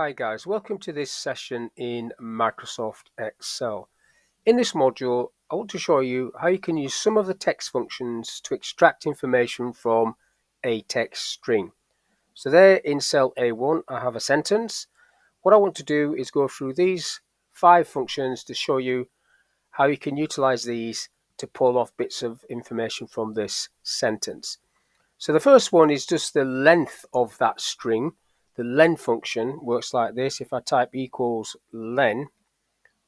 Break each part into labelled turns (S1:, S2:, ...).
S1: Hi guys, welcome to this session in Microsoft Excel. In this module, I want to show you how you can use some of the text functions to extract information from a text string. So there in cell A1, I have a sentence. What I want to do is go through these 5 functions to show you how you can utilize these to pull off bits of information from this sentence. So the first one is just the length of that string. The len function works like this. If I type equals len,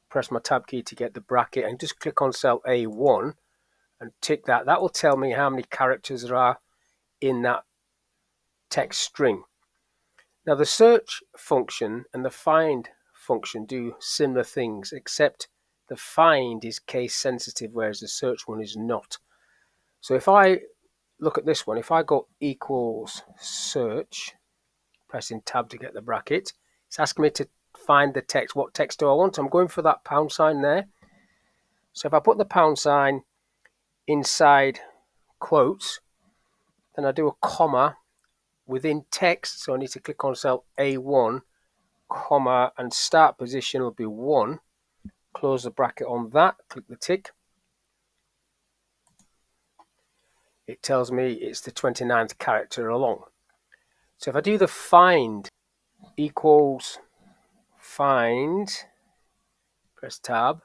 S1: press my tab key to get the bracket and just click on cell A1 and tick that. That will tell me how many characters there are in that text string. Now the search function and the find function do similar things, except the find is case sensitive, whereas the search one is not. So if I look at this one, if I go equals search, pressing tab to get the bracket, it's asking me to find the text. What text do I want? I'm going for that pound sign there. So if I put the pound sign inside quotes, then I do a comma within text. So I need to click on cell A1, comma, and start position will be 1. Close the bracket on that, click the tick. It tells me it's the 29th character along. So if I do the find equals find, press tab,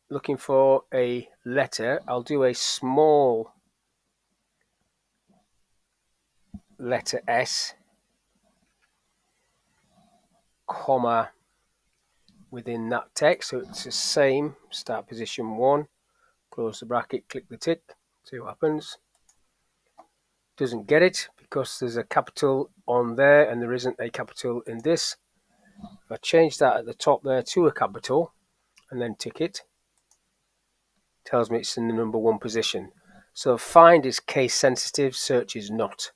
S1: looking for a letter, I'll do a small letter S, comma, within that text, so it's the same. Start position 1, close the bracket, click the tick, see what happens. Doesn't get it because there's a capital on there and there isn't a capital in this. If I change that at the top there to a capital and then tick it, tells me it's in the number 1 position. So find is case sensitive, search is not.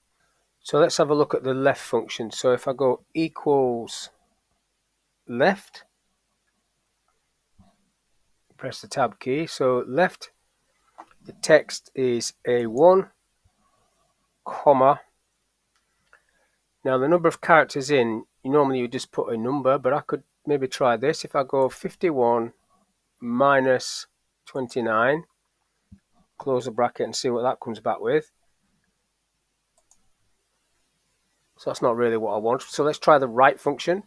S1: So let's have a look at the left function. So if I go equals left, press the tab key. So left, the text is A1, comma. Now the number of characters in, normally you just put a number, but I could maybe try this. If I go 51 minus 29, close the bracket and see what that comes back with. So that's not really what I want. So let's try the right function.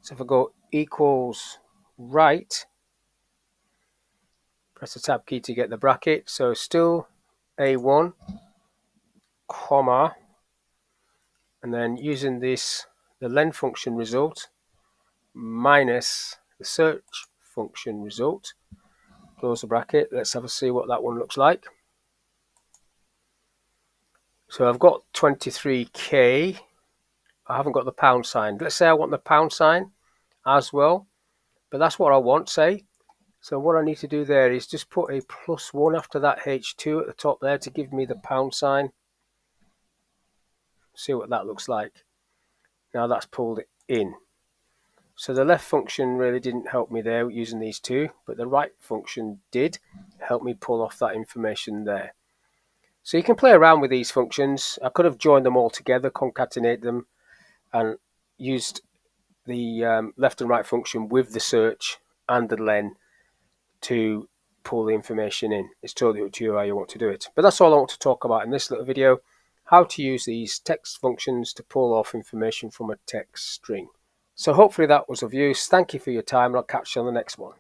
S1: So if I go equals right, press the tab key to get the bracket. So still A1, comma, and then using this, the len function result minus the search function result. Close the bracket. Let's have a see what that one looks like. So I've got 23k. I haven't got the pound sign. Let's say I want the pound sign as well, but that's what I want, say. So what I need to do there is just put a +1 after that H2 at the top there to give me the pound sign. See what that looks like. Now that's pulled it in. So the left function really didn't help me there using these two, but the right function did help me pull off that information there. So you can play around with these functions. I could have joined them all together, concatenate them, and used the left and right function with the search and the len to pull the information in. It's totally up to you how you want to do it. But that's all I want to talk about in this little video, how to use these text functions to pull off information from a text string. So hopefully that was of use. Thank you for your time, and I'll catch you on the next one.